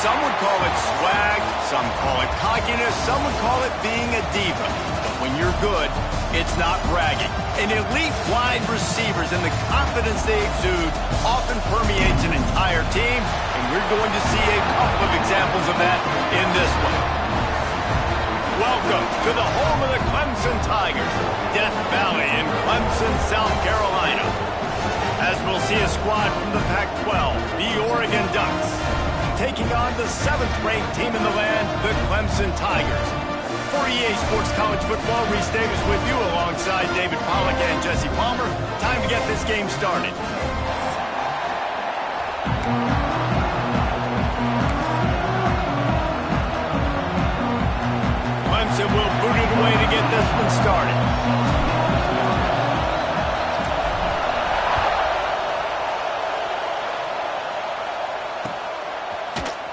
Some would call it swag, some call it cockiness, some would call it being a diva. But when you're good, it's not bragging. And elite wide receivers and the confidence they exude often permeates an entire team, and we're going to see a couple of examples of that in this one. Welcome to the home of the Clemson Tigers, Death Valley in Clemson, South Carolina. As we'll see a squad from the Pac-12, the Oregon Ducks, taking on the 7th-ranked team in the land, the Clemson Tigers. For EA Sports College Football, Reese Davis with you alongside David Pollack and Jesse Palmer. Time to get this game started. Clemson will boot it away to get this one started.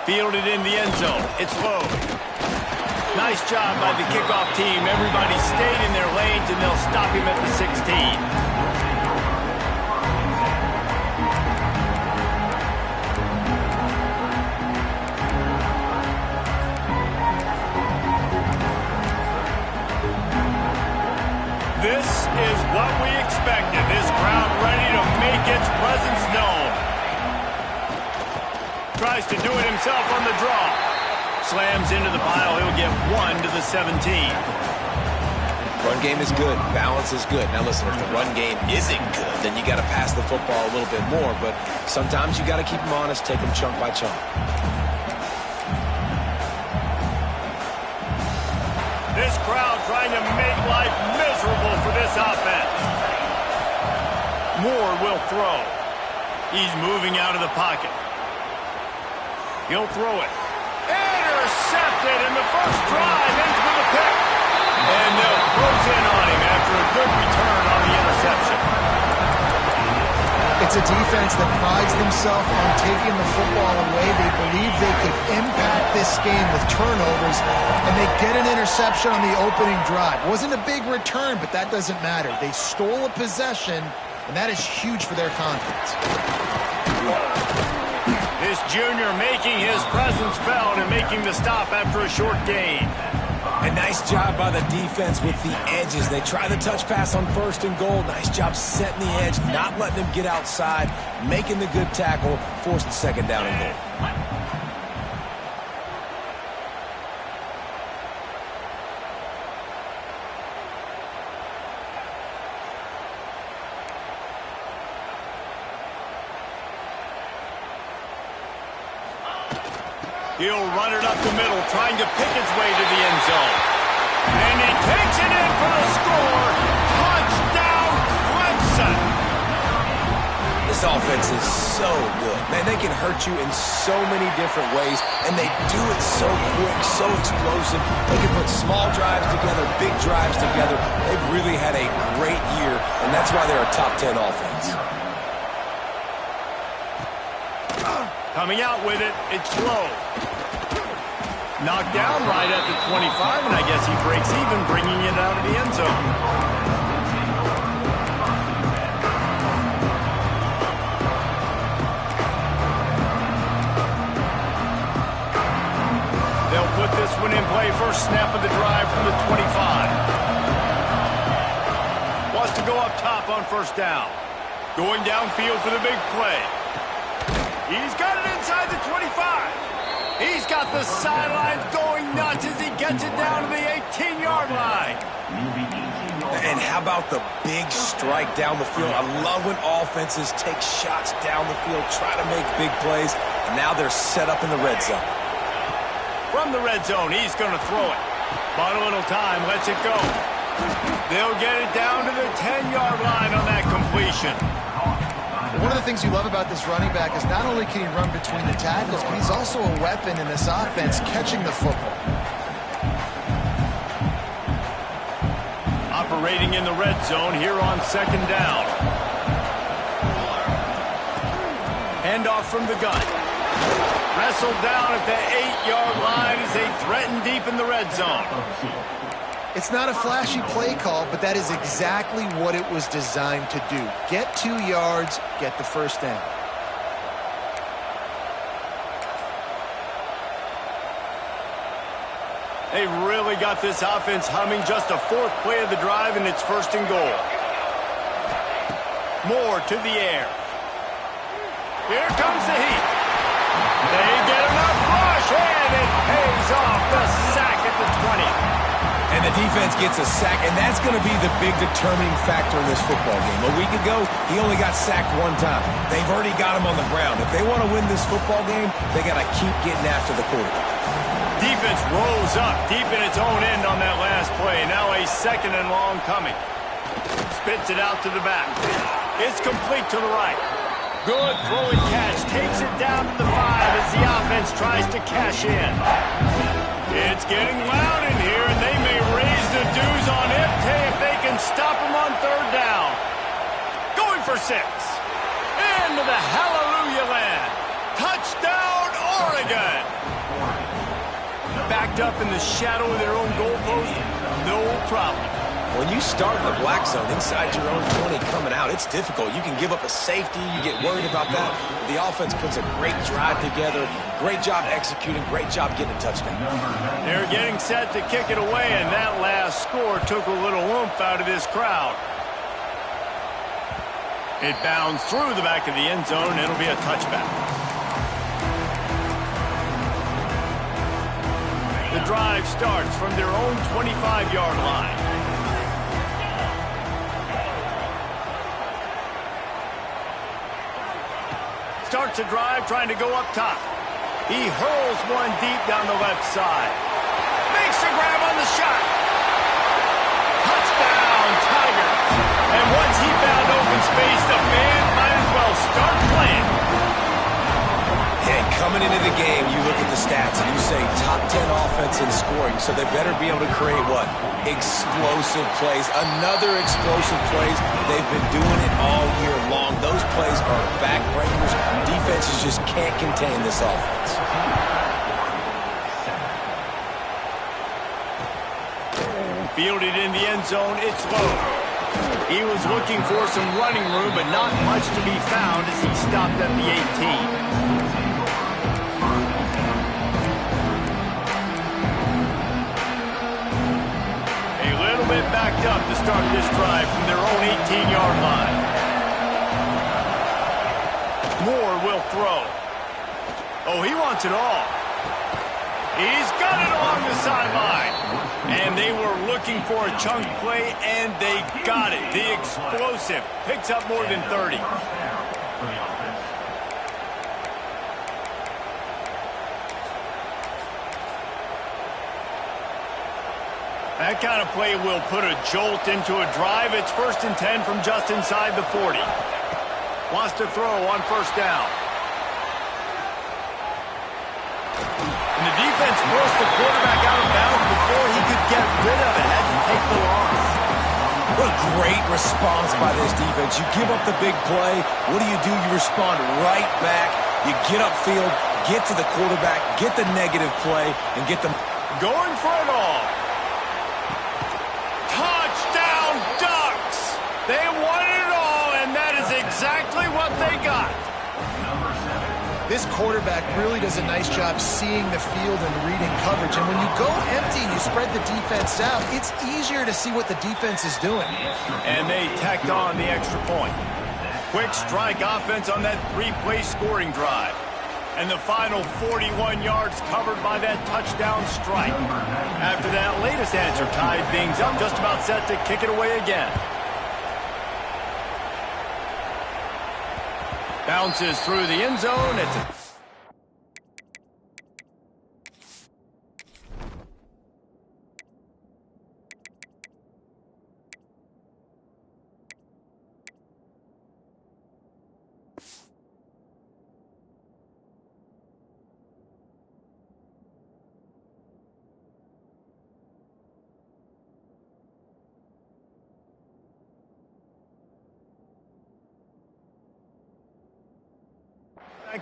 Fielded in the end zone. It's low. Nice job by the kickoff team. Everybody stayed in their lanes, and they'll stop him at the 16. This is what we expected. This crowd ready to make its presence known. Tries to do it himself on the draw. Slams into the pile. He'll get 1 to the 17. Run game is good. Balance is good. Now listen, if the run game isn't good, then you got to pass the football a little bit more. But sometimes you got to keep them honest, take them chunk by chunk. This crowd trying to make life miserable for this offense. Moore will throw. He's moving out of the pocket. He'll throw it. Intercepted in the first drive, ends with a pick. And they'll close in on him after a good return on the interception. It's a defense that prides themselves on taking the football away. They believe they could impact this game with turnovers, and they get an interception on the opening drive. Wasn't a big return, but that doesn't matter. They stole a possession, and that is huge for their confidence. This junior making his presence felt and making the stop after a short gain. A nice job by the defense with the edges. They try the touch pass on 1st and goal. Nice job setting the edge, not letting them get outside, making the good tackle, forced the 2nd down and goal. He'll run it up the middle, trying to pick its way to the end zone. And he takes it in for the score. Touchdown, Clemson. This offense is so good. Man, they can hurt you in so many different ways, and they do it so quick, so explosive. They can put small drives together, big drives together. They've really had a great year, and that's why they're a top 10 offense. Coming out with it, it's low. Knocked down right at the 25, and I guess he breaks even, bringing it out of the end zone. They'll put this one in play. First snap of the drive from the 25. Wants to go up top on 1st down. Going downfield for the big play. He's got it inside the 25. He's got the sidelines going nuts as he gets it down to the 18-yard line. And how about the big strike down the field? I love when offenses take shots down the field, try to make big plays, and now they're set up in the red zone. From the red zone, he's going to throw it. Bought a little time, lets it go. They'll get it down to the 10-yard line on that completion. One of the things you love about this running back is not only can he run between the tackles, but he's also a weapon in this offense, catching the football. Operating in the red zone here on 2nd down. Handoff from the gun. Wrestled down at the 8-yard line as they threaten deep in the red zone. It's not a flashy play call, but that is exactly what it was designed to do. Get 2 yards, get the 1st down. They really got this offense humming. Just a fourth play of the drive, and it's first and goal. Moore to the air. Here comes the heat. They get enough rush, and it pays off. The sack at the 20. And the defense gets a sack, and that's going to be the big determining factor in this football game. A week ago, he only got sacked one time. They've already got him on the ground. If they want to win this football game, they got to keep getting after the quarterback. Defense rolls up deep in its own end on that last play. Now a second and long coming. Spits it out to the back. It's complete to the right. Good throw and catch. Takes it down to the 5 as the offense tries to cash in. It's getting loud in here, and they may raise the dues on Epte if they can stop him on third down. Going for 6. Into the hallelujah land. Touchdown, Oregon. Backed up in the shadow of their own goalpost, no problem. When you start in the black zone inside your own 20 coming out, it's difficult. You can give up a safety. You get worried about that. The offense puts a great drive together. Great job executing. Great job getting a touchdown. They're getting set to kick it away, and that last score took a little oomph out of this crowd. It bounds through the back of the end zone. It'll be a touchback. The drive starts from their own 25-yard line. Starts a drive trying to go up top. He hurls one deep down the left side. Makes a grab on the shot. Touchdown, Tigers. And once he found open space, the band might as well start playing. And coming into the game, you look at the stats and you say top 10 offense in scoring, so they better be able to create what? Explosive plays. Another explosive plays. They've been doing it all year long. Those plays are backbreakers. Defenses just can't contain this offense. Fielded in the end zone, it's low. He was looking for some running room, but not much to be found as he stopped at the 18. Bit backed up to start this drive from their own 18-yard line. Moore will throw. Oh, he wants it all. He's got it along the sideline. And they were looking for a chunk play, and they got it. The explosive picks up more than 30. That kind of play will put a jolt into a drive. It's 1st and 10 from just inside the 40. Wants to throw on first down. And the defense forced the quarterback out of bounds before he could get rid of it. Had to take the loss. What a great response by this defense. You give up the big play. What do? You respond right back. You get upfield, get to the quarterback, get the negative play, and get them going for it all. Touchdown, Ducks! They wanted it all, and that is exactly what they got. This quarterback really does a nice job seeing the field and reading coverage. And when you go empty and you spread the defense out, it's easier to see what the defense is doing. And they tacked on the extra point. Quick strike offense on that 3-play scoring drive. And the final 41 yards covered by that touchdown strike. After that latest answer tied things up, just about set to kick it away again. Bounces through the end zone.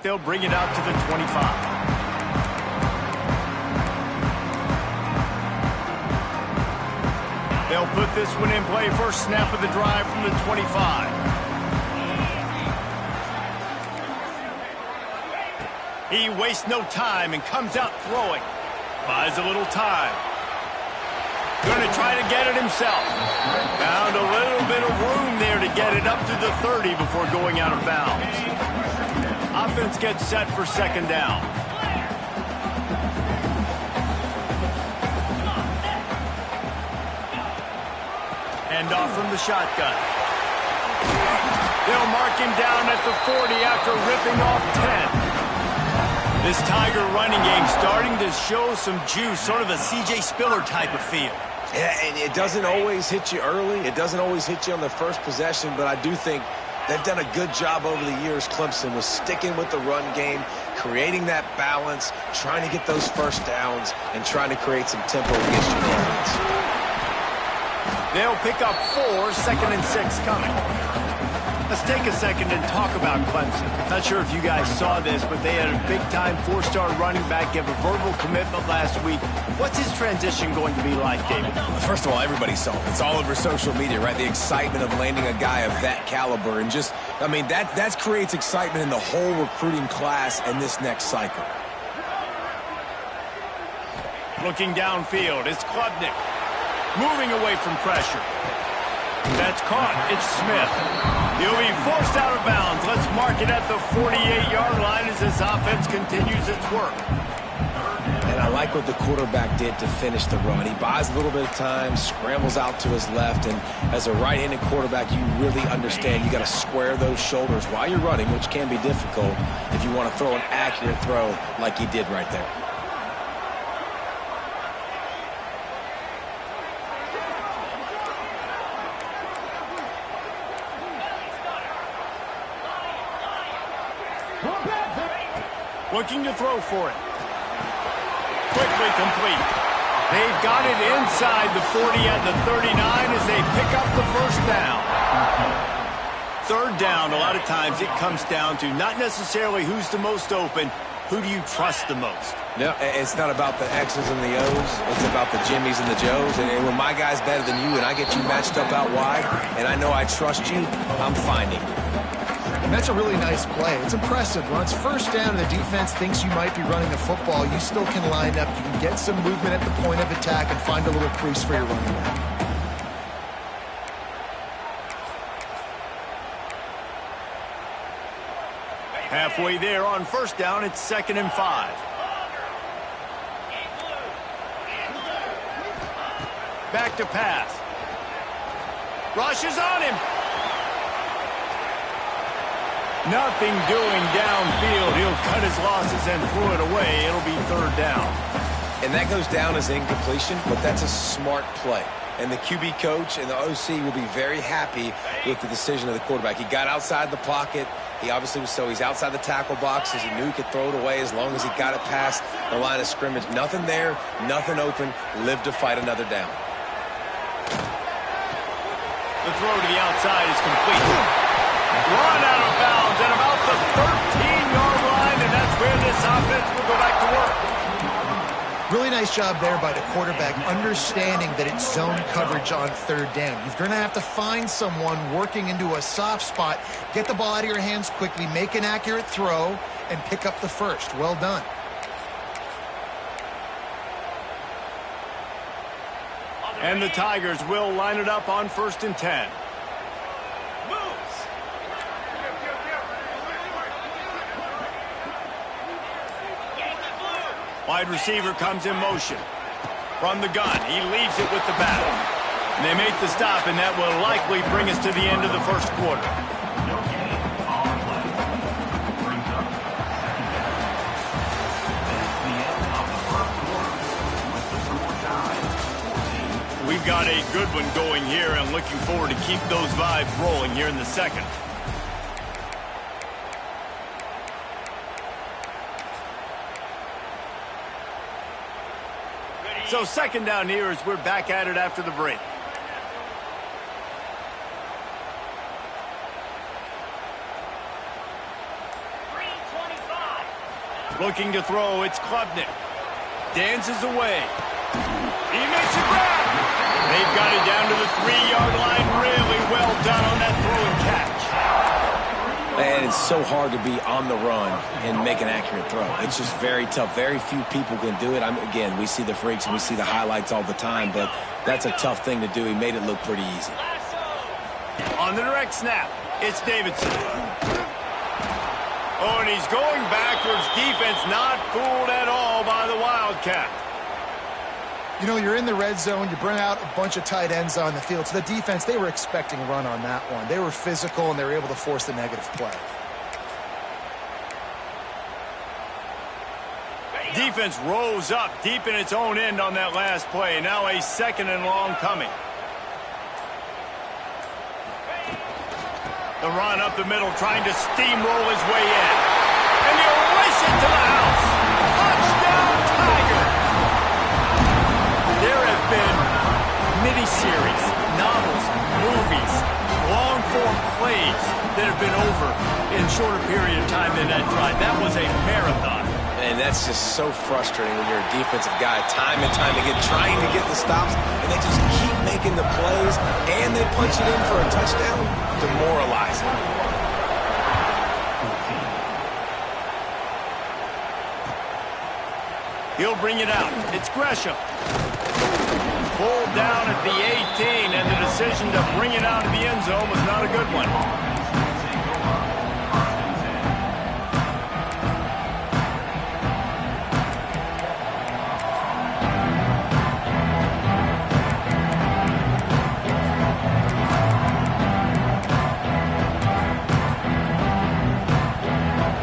They'll bring it out to the 25. They'll put this one in play. First snap of the drive from the 25. He wastes no time and comes out throwing. Buys a little time. Going to try to get it himself. Found a little bit of room there to get it up to the 30 before going out of bounds. Offense gets set for second down. Hand off from the shotgun. They'll mark him down at the 40 after ripping off 10. This Tiger running game starting to show some juice, sort of a C.J. Spiller type of feel. Yeah, and it doesn't always hit you early. It doesn't always hit you on the first possession, but I do think they've done a good job over the years, Clemson, with sticking with the run game, creating that balance, trying to get those first downs, and trying to create some tempo against your defense. They'll pick up 4, 2nd and 6 coming. Let's take a second and talk about Clemson. Not sure if you guys saw this, but they had a big-time 4-star running back give a verbal commitment last week. What's his transition going to be like, David? First of all, everybody saw it. It's all over social media, right? The excitement of landing a guy of that caliber. And just, I mean, that creates excitement in the whole recruiting class in this next cycle. Looking downfield, it's Klubnik. Moving away from pressure. That's caught. It's Smith. He'll be forced out of bounds. Let's mark it at the 48-yard line as this offense continues its work. And I like what the quarterback did to finish the run. He buys a little bit of time, scrambles out to his left, and as a right-handed quarterback, you really understand you got to square those shoulders while you're running, which can be difficult if you want to throw an accurate throw like he did right there. Looking to throw for it. Quickly complete. They've got it inside the 40 at the 39 as they pick up the first down. Third down, a lot of times it comes down to not necessarily who's the most open, who do you trust the most? No, it's not about the X's and the O's. It's about the Jimmies and the Joes. And when my guy's better than you and I get you matched up out wide and I know I trust you, I'm finding you. And that's a really nice play. It's impressive. When it's first down and the defense thinks you might be running the football, you still can line up. You can get some movement at the point of attack and find a little crease for your running back. Halfway there on first down, it's 2nd and 5. Back to pass. Rush is on him. Nothing doing downfield. He'll cut his losses and throw it away. It'll be third down. And that goes down as incompletion, but that's a smart play. And the QB coach and the OC will be very happy with the decision of the quarterback. He got outside the pocket. He obviously was he's outside the tackle boxes. He knew he could throw it away as long as he got it past the line of scrimmage. Nothing there, nothing open. Live to fight another down. The throw to the outside is complete. Run out of bounds at about the 13-yard line, and that's where this offense will go back to work. Really nice job there by the quarterback, understanding that it's zone coverage on third down. You're going to have to find someone working into a soft spot, get the ball out of your hands quickly, make an accurate throw, and pick up the first. Well done. And the Tigers will line it up on 1st and 10. Wide receiver comes in motion. From the gun, he leaves it with the bat. And they make the stop, and that will likely bring us to the end of the first quarter. We've got a good one going here, and looking forward to keep those vibes rolling here in the second. So second down here as we're back at it after the break. Looking to throw, it's Klubnik. Dances away. He makes a grab. They've got it down to the 3-yard line. Really well done on that throw and catch. And it's so hard to be on the run and make an accurate throw. It's just very tough. Very few people can do it. Again, we see the freaks and we see the highlights all the time, but that's a tough thing to do. He made it look pretty easy. On the direct snap, it's Davidson. Oh, and he's going backwards. Defense not fooled at all by the Wildcat. You know, you're in the red zone. You bring out a bunch of tight ends on the field. So the defense, they were expecting a run on that one. They were physical, and they were able to force the negative play. Defense rose up deep in its own end on that last play. Now a 2nd and long coming. The run up the middle, trying to steamroll his way in. And he'll race it to the house. Touchdown, Tiger! There have been miniseries, novels, movies, long-form plays that have been over in a shorter period of time than that drive. That was a marathon. And that's just so frustrating when you're a defensive guy time and time again trying to get the stops, and they just keep making the plays, and they punch it in for a touchdown. Demoralizing. He'll bring it out. It's Gresham. Pulled down at the 18, and the decision to bring it out of the end zone was not a good one.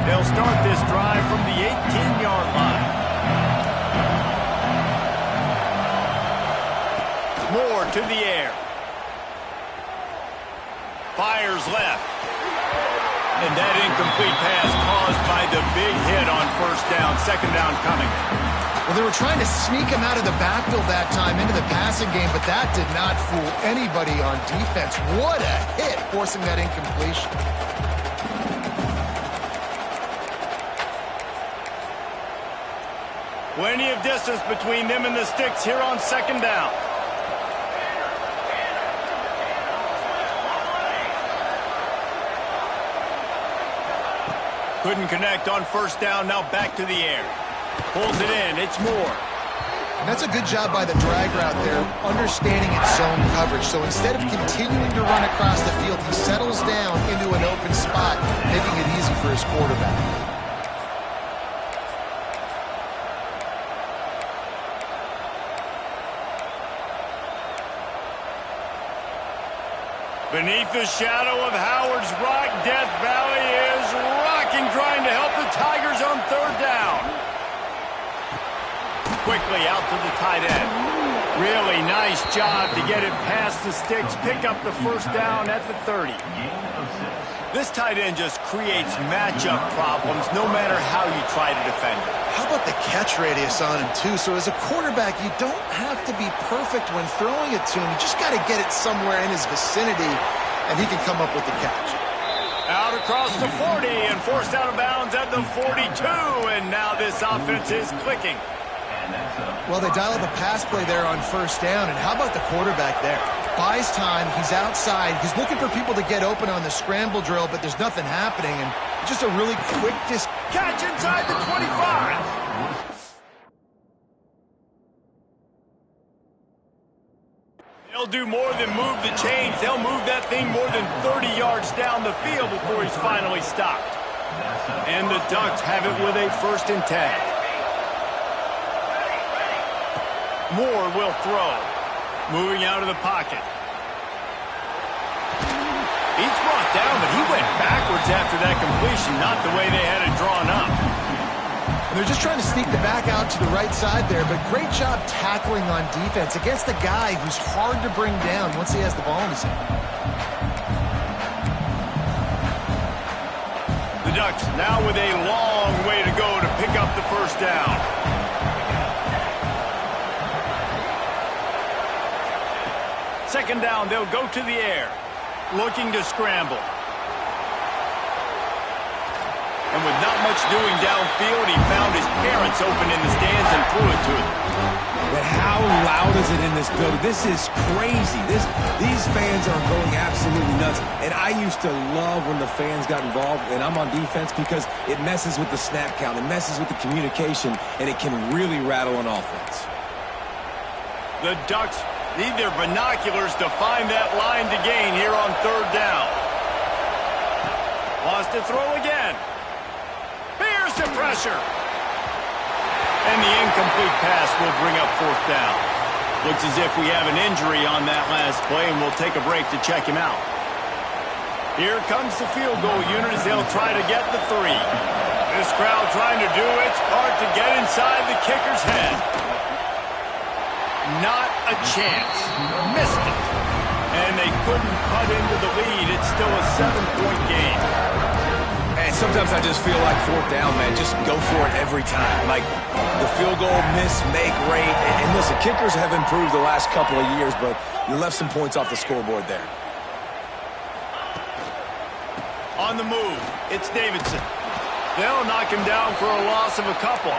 They'll start this drive from the 18-yard line. Moore to the air. Fires left. And that incomplete pass caused by the big hit on 1st down. 2nd down coming. Well, they were trying to sneak him out of the backfield that time into the passing game, but that did not fool anybody on defense. What a hit, forcing that incompletion. Plenty of distance between them and the sticks here on 2nd down. Couldn't connect on 1st down. Now back to the air. Pulls it in. It's Moore. And that's a good job by the drag route there, understanding its zone coverage. So instead of continuing to run across the field, he settles down into an open spot, making it easy for his quarterback. Beneath the shadow of Howard's Rock, Death Valley is rocking, trying to help the Tigers on 3rd down. Quickly out to the tight end. Really nice job to get it past the sticks, pick up the 1st down at the 30. This tight end just creates matchup problems no matter how you try to defend it. How about the catch radius on him, too? So as a quarterback, you don't have to be perfect when throwing it to him. You just got to get it somewhere in his vicinity, and he can come up with the catch. Out across the 40 and forced out of bounds at the 42, and now this offense is clicking. Well, they dial up a pass play there on 1st down, and how about the quarterback there? Buys time, he's outside, he's looking for people to get open on the scramble drill, but there's nothing happening, and just a really quick catch inside the 25. They'll do more than move the chains. They'll move that thing more than 30 yards down the field before he's finally stopped. And the Ducks have it with a 1st and 10. Moore will throw. Moving out of the pocket. He's brought down, but he went backwards after that completion, not the way they had it drawn up. And they're just trying to sneak the back out to the right side there, but great job tackling on defense against a guy who's hard to bring down once he has the ball in his hand. The Ducks now with a long way to go to pick up the 1st down. Second down, they'll go to the air, looking to scramble. And with not much doing downfield, he found his parents open in the stands and threw it to them. But how loud is it in this building? This is crazy. These fans are going absolutely nuts. And I used to love when the fans got involved, and I'm on defense, because it messes with the snap count, it messes with the communication, and it can really rattle an offense. The Ducks need their binoculars to find that line to gain here on third down. Wants to throw again. Here's the pressure. And the incomplete pass will bring up fourth down. Looks as if we have an injury on that last play, and we'll take a break to check him out. Here comes the field goal unit as they'll try to get the 3. This crowd trying to do its part to get inside the kicker's head. Not a chance. Missed it. And they couldn't cut into the lead. It's still a 7-point game. And sometimes I just feel like fourth down, man, just go for it every time. Like the field goal miss, make rate. And listen, kickers have improved the last couple of years, but you left some points off the scoreboard there. On the move, it's Davidson. They'll knock him down for a loss of a couple.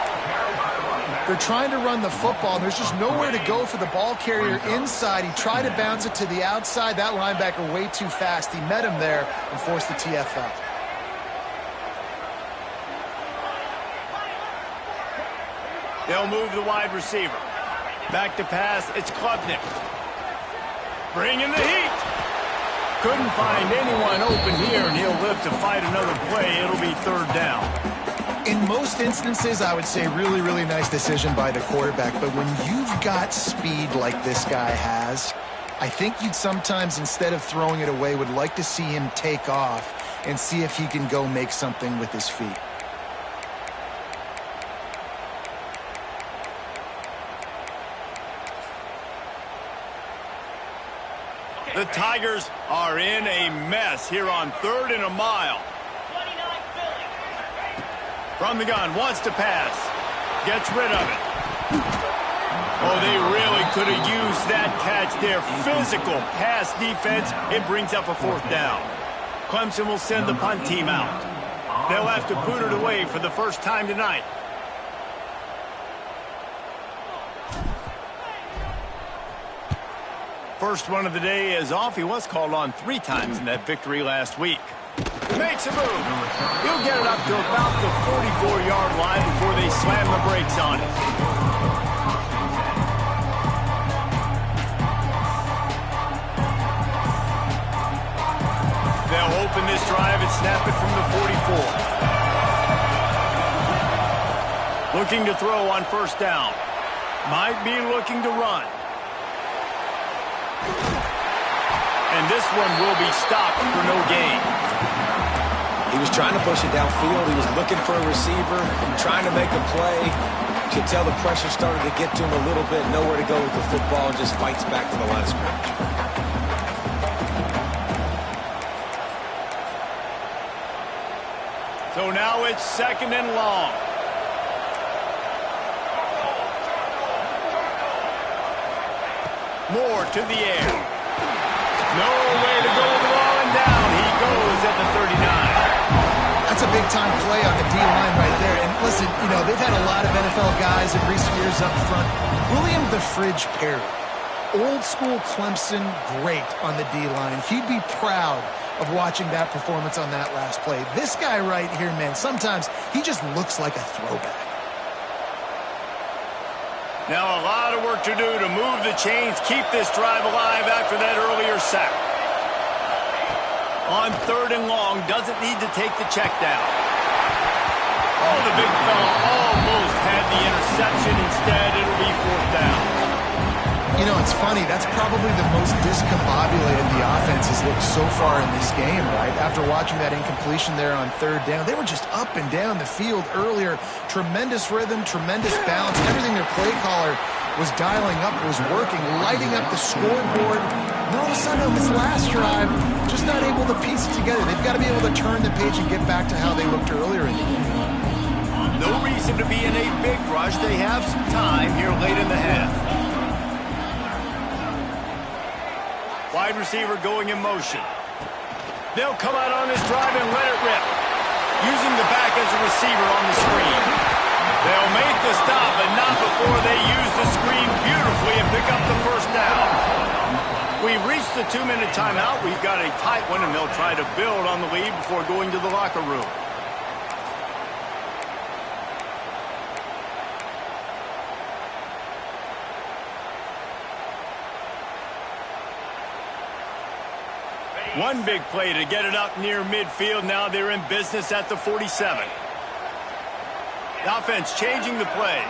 They're trying to run the football, and there's just nowhere to go for the ball carrier inside. He tried to bounce it to the outside. That linebacker way too fast. He met him there and forced the TFL. They'll move the wide receiver. Back to pass, it's Klubnik. Bringing the heat. Couldn't find anyone open here, and he'll live to fight another play. It'll be third down. In most instances, I would say really, really nice decision by the quarterback. But when you've got speed like this guy has, I think you'd sometimes, instead of throwing it away, would like to see him take off and see if he can go make something with his feet. The Tigers are in a mess here on 3rd and a mile. From the gun, wants to pass. Gets rid of it. Oh, they really could have used that catch there. Physical pass defense. It brings up a fourth down. Clemson will send the punt team out. They'll have to boot it away for the first time tonight. First one of the day is off. He was called on 3 times in that victory last week. Makes a move. He'll get it up to about the 44-yard line before they slam the brakes on it. They'll open this drive and snap it from the 44. Looking to throw on first down. Might be looking to run. And this one will be stopped for no gain. He was trying to push it downfield. He was looking for a receiver, trying to make a play. You could tell the pressure started to get to him a little bit. Nowhere to go with the football, and just fights back to the line of scrimmage. So now it's 2nd and long. Moore to the air. No way to go with the ball, and down he goes at the 39. That's a big-time play on the D-line right there. And listen, you know, they've had a lot of NFL guys in recent years up front. William the Fridge Perry, old-school Clemson, great on the D-line. He'd be proud of watching that performance on that last play. This guy right here, man, sometimes he just looks like a throwback. Now a lot of work to do to move the chains, keep this drive alive after that earlier sack. On 3rd and long, doesn't need to take the check down. Oh, the big fella almost had the interception. Instead, it'll be 4th down. You know, it's funny. That's probably the most discombobulated the offense has looked so far in this game, right? After watching that incompletion there on 3rd down, they were just up and down the field earlier. Tremendous rhythm, tremendous balance. Everything their play caller was dialing up was working, lighting up the scoreboard. And all of a sudden, on this last drive, just not able to piece it together. They've got to be able to turn the page and get back to how they looked earlier in the game. No reason to be in a big rush. They have some time here late in the half. Wide receiver going in motion. They'll come out on this drive and let it rip. using the back as a receiver on the screen. They'll make the stop, but not before they use the screen beautifully and pick up the first down. We've reached the 2-minute timeout. We've got a tight one, and they'll try to build on the lead before going to the locker room. One big play to get it up near midfield. Now they're in business at the 47. The offense changing the play.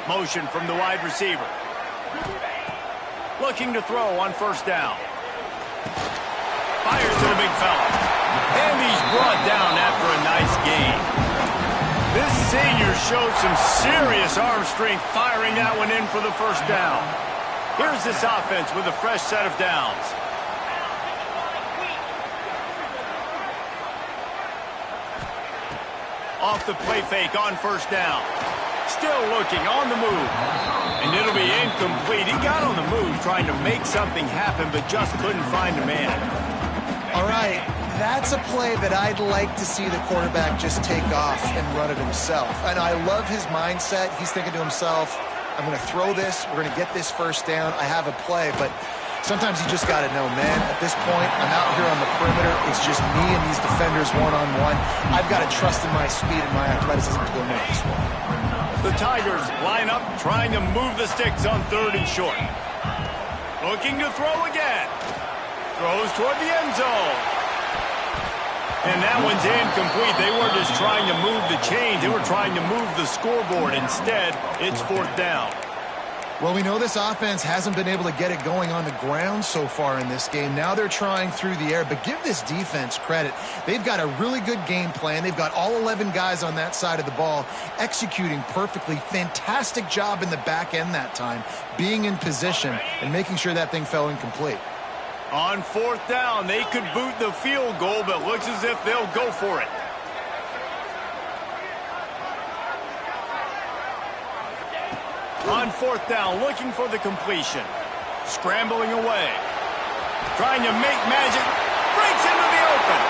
Motion from the wide receiver. Looking to throw on first down. Fires to the big fella. And he's brought down after a nice gain. This senior showed some serious arm strength firing that one in for the first down. Here's this offense with a fresh set of downs. Off the play fake on first down. Still looking on the move. And it'll be incomplete. He got on the move trying to make something happen, but just couldn't find a man. All right, that's a play that I'd like to see the quarterback just take off and run it himself. And I love his mindset. He's thinking to himself, I'm going to throw this. We're going to get this first down. I have a play, but sometimes you just got to know, man, at this point, I'm out here on the perimeter. It's just me and these defenders one-on-one. I've got to trust in my speed and my athleticism to go make this one. The Tigers line up, trying to move the sticks on 3rd and short. Looking to throw again. Throws toward the end zone. And that one's incomplete. They weren't just trying to move the chains. They were trying to move the scoreboard. Instead, it's 4th down. Well, we know this offense hasn't been able to get it going on the ground so far in this game. Now they're trying through the air, but give this defense credit. They've got a really good game plan. They've got all 11 guys on that side of the ball executing perfectly. Fantastic job in the back end that time, being in position and making sure that thing fell incomplete. On 4th down, they could boot the field goal, but looks as if they'll go for it. On 4th down, looking for the completion. Scrambling away. Trying to make magic. Breaks into the open.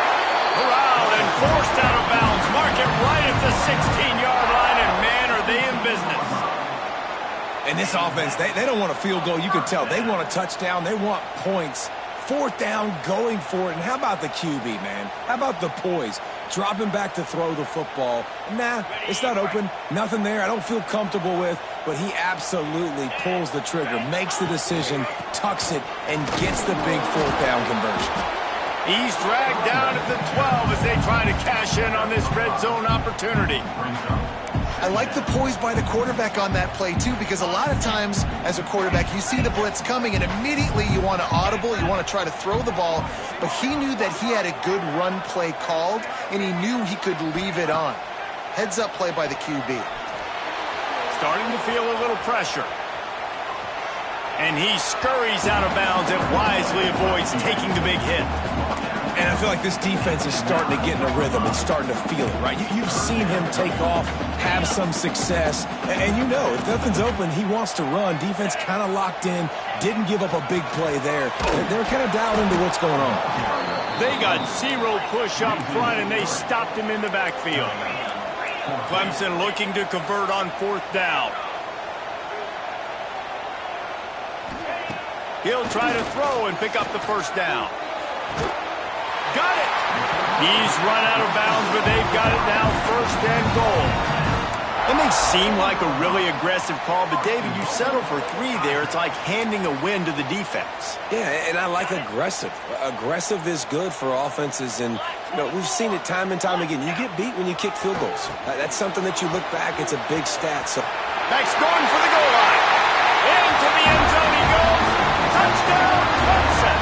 Corralled and forced out of bounds. Mark it right at the 16-yard line, and man, are they in business. And this offense, they don't want a field goal. You can tell. They want a touchdown. They want points. 4th down, going for it. And how about the QB, man? How about the poise? Dropping back to throw the football. Nah, it's not open. Nothing there I don't feel comfortable with. But he absolutely pulls the trigger, makes the decision, tucks it, and gets the big 4th down conversion. He's dragged down at the 12 as they try to cash in on this red zone opportunity. I like the poise by the quarterback on that play, too, because a lot of times as a quarterback, you see the blitz coming, and immediately you want to audible, you want to try to throw the ball, but he knew that he had a good run play called, and he knew he could leave it on. Heads-up play by the QB. Starting to feel a little pressure. And he scurries out of bounds and wisely avoids taking the big hit. And I feel like this defense is starting to get in a rhythm and starting to feel it, right? You've seen him take off, have some success, and you know, if nothing's open, he wants to run. Defense kind of locked in, didn't give up a big play there. They're kind of dialed into what's going on. They got 0 push up front, and they stopped him in the backfield. Clemson looking to convert on 4th down. He'll try to throw and pick up the first down. Got it! He's run out of bounds, but they've got it now, 1st and goal. It may seem like a really aggressive call, but David, you settle for 3 there. It's like handing a win to the defense. Yeah, and I like aggressive. Aggressive is good for offenses, and you know, we've seen it time and time again. You get beat when you kick field goals. That's something that you look back, it's a big stat. So Max going for the goal line. Into the end zone he goes. Touchdown, Clemson.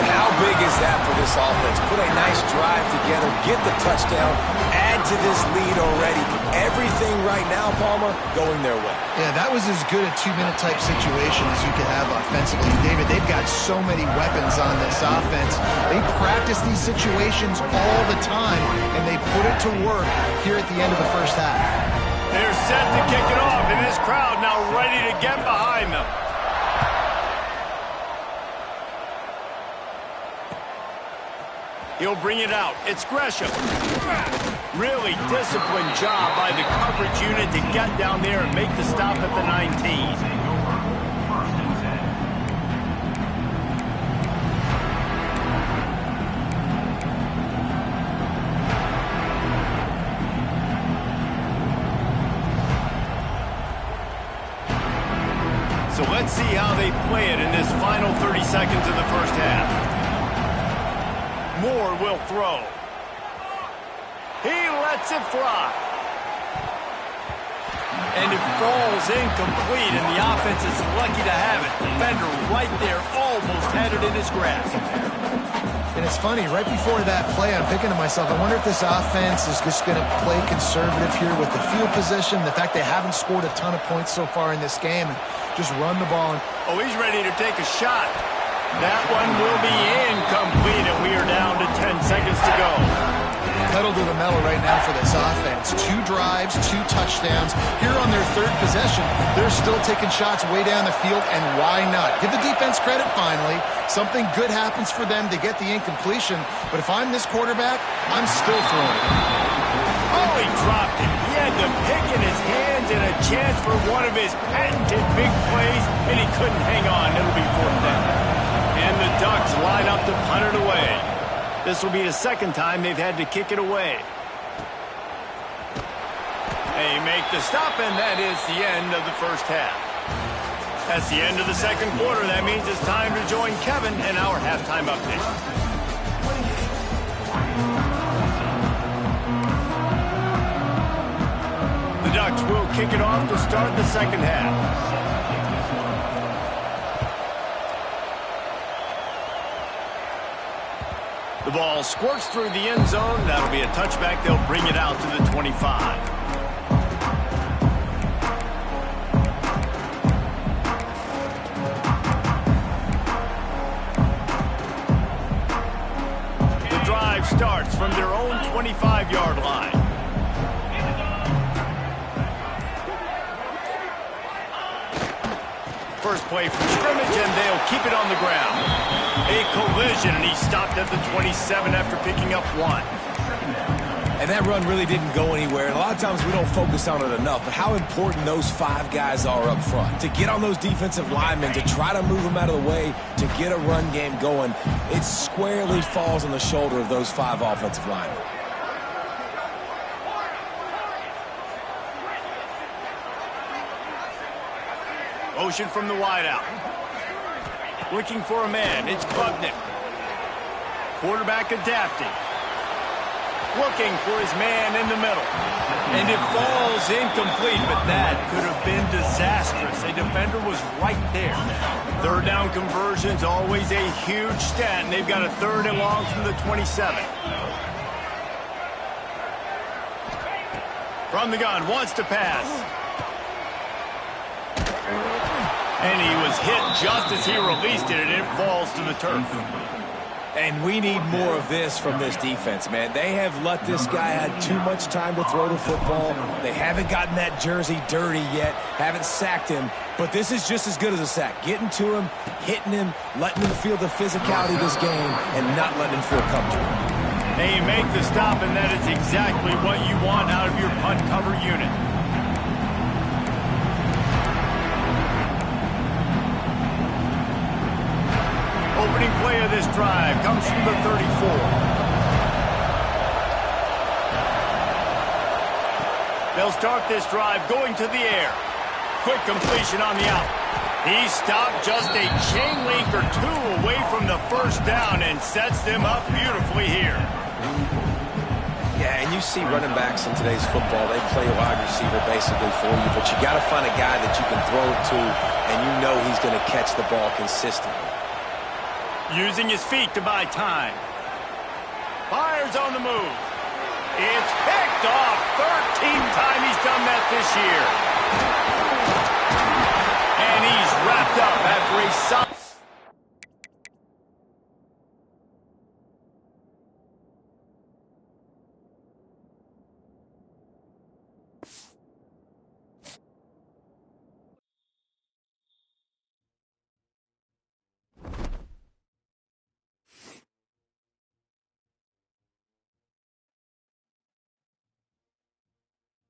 But how big is that for this offense? Put a nice drive together, get the touchdown, add to this lead already. Everything right now, Palmer, going their way. Yeah, that was as good a 2-minute type situation as you could have offensively. David, they've got so many weapons on this offense. They practice these situations all the time, and they put it to work here at the end of the first half. They're set to kick it off, and this crowd now ready to get behind them. He'll bring it out. It's Gresham. Really disciplined job by the coverage unit to get down there and make the stop at the 19. So let's see how they play it in this final 30 seconds of the first half. Moore will throw. He lets it fly. And it falls incomplete, and the offense is lucky to have it. Defender right there almost had it in his grasp. And it's funny, right before that play, I'm thinking to myself, I wonder if this offense is just going to play conservative here with the field position, the fact they haven't scored a ton of points so far in this game, and just run the ball. Oh, he's ready to take a shot. That one will be incomplete, and we are down to 10 seconds to go. Pedal to the metal right now for this offense. 2 drives, 2 touchdowns. Here on their 3rd possession, they're still taking shots way down the field, and why not? Give the defense credit finally. Something good happens for them to get the incompletion, but if I'm this quarterback, I'm still throwing it. Oh, he dropped it. He had the pick in his hands and a chance for one of his patented big plays, and he couldn't hang on. It'll be 4th down. And the Ducks line up to punt it away. This will be the 2nd time they've had to kick it away. They make the stop, and that is the end of the first half. That's the end of the 2nd quarter. That means it's time to join Kevin in our halftime update. The Ducks will kick it off to start the 2nd half. The ball squirts through the end zone. That'll be a touchback. They'll bring it out to the 25. The drive starts from their own 25-yard line. First play from scrimmage, and they'll keep it on the ground. A collision, and he stopped at the 27 after picking up 1. And that run really didn't go anywhere. And a lot of times we don't focus on it enough, but how important those 5 guys are up front. To get on those defensive linemen, to try to move them out of the way, to get a run game going, it squarely falls on the shoulder of those 5 offensive linemen. Motion from the wideout. Looking for a man. It's Klubnik. Quarterback adapting. Looking for his man in the middle. And it falls incomplete, but that could have been disastrous. A defender was right there. 3rd down conversion's always a huge stat, and they've got a 3rd and long from the 27. From the gun, wants to pass. And he was hit just as he released it, and it falls to the turf. And we need more of this from this defense, man. They have let this guy have too much time to throw the football. They haven't gotten that jersey dirty yet, haven't sacked him. But this is just as good as a sack. Getting to him, hitting him, letting him feel the physicality of this game, and not letting him feel comfortable. They make the stop, and that is exactly what you want out of your punt cover unit. Opening play of this drive comes from the 34. They'll start this drive going to the air. Quick completion on the out. He stopped just a chain link or 2 away from the 1st down and sets them up beautifully here. Yeah, and you see running backs in today's football, they play a wide receiver basically for you, but you got to find a guy that you can throw it to, and you know he's going to catch the ball consistently. Using his feet to buy time. Fires on the move. It's picked off. 13th time he's done that this year.